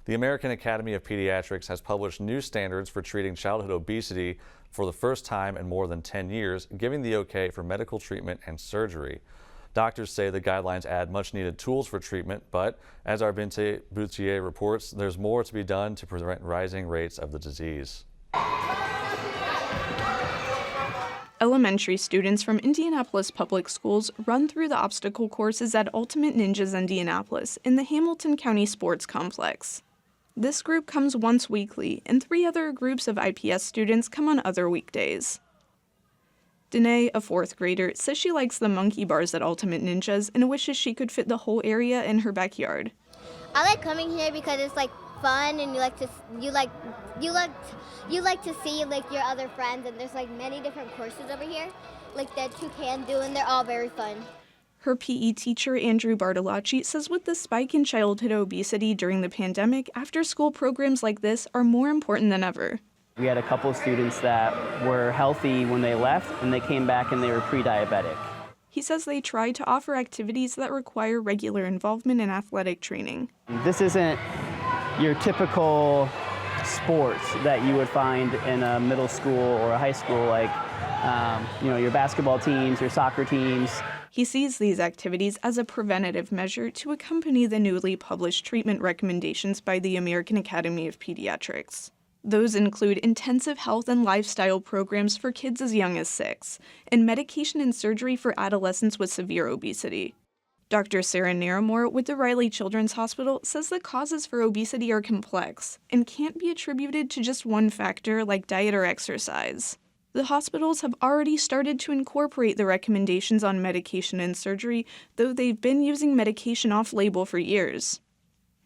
The American Academy of Pediatrics has published new standards for treating childhood obesity for the first time in more than 10 years, giving the okay for medical treatment and surgery. Doctors say the guidelines add much needed tools for treatment, but as our Boutier reports, there's more to be done to prevent rising rates of the disease. Elementary students from Indianapolis Public Schools run through the obstacle courses at Ultimate Ninjas Indianapolis in the Hamilton County Sports Complex. This group comes once weekly, and 3 other groups of IPS students come on other weekdays. Danae, a 4th grader, says she likes the monkey bars at Ultimate Ninjas and wishes she could fit the whole area in her backyard. I like coming here because it's like fun, and you like to see like your other friends, and there's like many different courses over here like that you can do, and they're all very fun. Her PE teacher, Andrew Bartolacci, says with the spike in childhood obesity during the pandemic, after-school programs like this are more important than ever. We had a couple of students that were healthy when they left, and they came back and they were pre-diabetic. He says they try to offer activities that require regular involvement in athletic training. This isn't your typical sports that you would find in a middle school or a high school, like your basketball teams, your soccer teams. He sees these activities as a preventative measure to accompany the newly published treatment recommendations by the American Academy of Pediatrics. Those include intensive health and lifestyle programs for kids as young as 6, and medication and surgery for adolescents with severe obesity. Dr. Sarah Naramore with the Riley Children's Hospital says the causes for obesity are complex and can't be attributed to just one factor like diet or exercise. The hospitals have already started to incorporate the recommendations on medication and surgery, though they've been using medication off-label for years.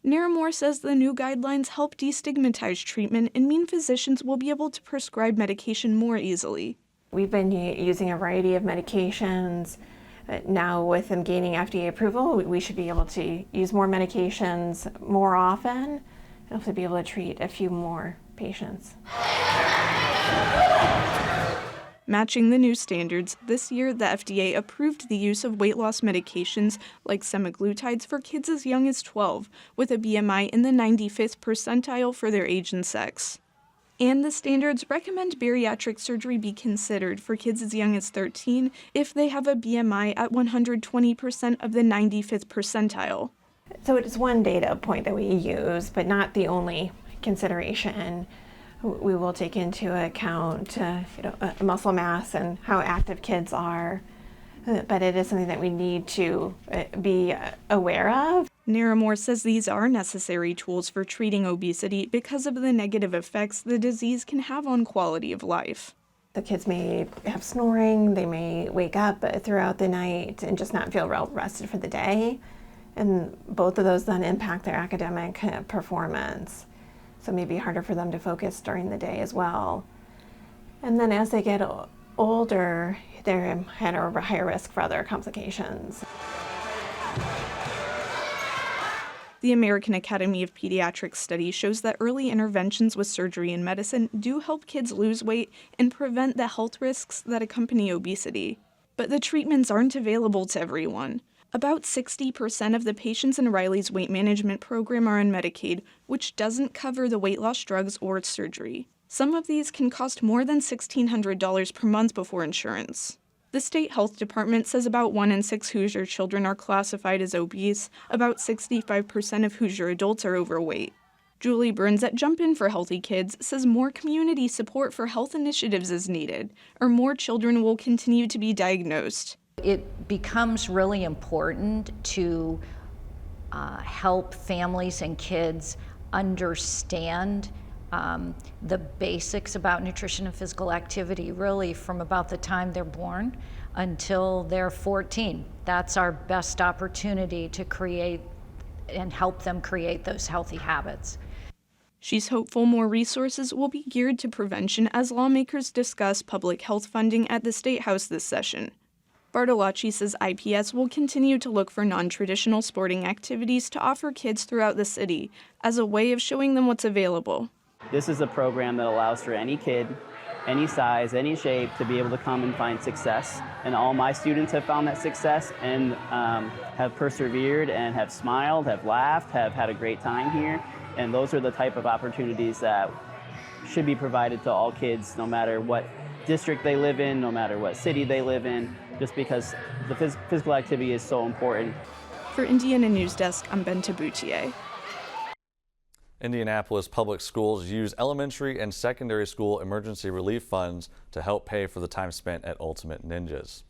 Naramore says the new guidelines help destigmatize treatment and mean physicians will be able to prescribe medication more easily. We've been using a variety of medications. Now with them gaining FDA approval, we should be able to use more medications more often and hopefully be able to treat a few more patients. Matching the new standards, this year the FDA approved the use of weight loss medications like semaglutides for kids as young as 12, with a BMI in the 95th percentile for their age and sex. And the standards recommend bariatric surgery be considered for kids as young as 13 if they have a BMI at 120% of the 95th percentile. So it's one data point that we use, but not the only consideration. We will take into account muscle mass and how active kids are, but it is something that we need to be aware of. Naramore says these are necessary tools for treating obesity because of the negative effects the disease can have on quality of life. The kids may have snoring, they may wake up throughout the night and just not feel well rested for the day, and both of those then impact their academic performance. So it may be harder for them to focus during the day as well. And then as they get older, they're at a higher risk for other complications. The American Academy of Pediatrics study shows that early interventions with surgery and medicine do help kids lose weight and prevent the health risks that accompany obesity. But the treatments aren't available to everyone. About 60% of the patients in Riley's weight management program are on Medicaid, which doesn't cover the weight loss drugs or surgery. Some of these can cost more than $1,600 per month before insurance. The state health department says about 1 in 6 Hoosier children are classified as obese. About 65% of Hoosier adults are overweight. Julie Burns at Jump In for Healthy Kids says more community support for health initiatives is needed, or more children will continue to be diagnosed. It becomes really important to help families and kids understand the basics about nutrition and physical activity, really from about the time they're born until they're 14. That's our best opportunity to create and help them create those healthy habits. She's hopeful more resources will be geared to prevention as lawmakers discuss public health funding at the State House this session. Bartolacci says IPS will continue to look for non-traditional sporting activities to offer kids throughout the city as a way of showing them what's available. This is a program that allows for any kid, any size, any shape to be able to come and find success. And all my students have found that success and have persevered and have smiled, have laughed, have had a great time here. And those are the type of opportunities that should be provided to all kids, no matter what district they live in, no matter what city they live in, just because the physical activity is so important. For Indiana News Desk, I'm Benta Boutier. Indianapolis Public Schools use elementary and secondary school emergency relief funds to help pay for the time spent at Ultimate Ninjas.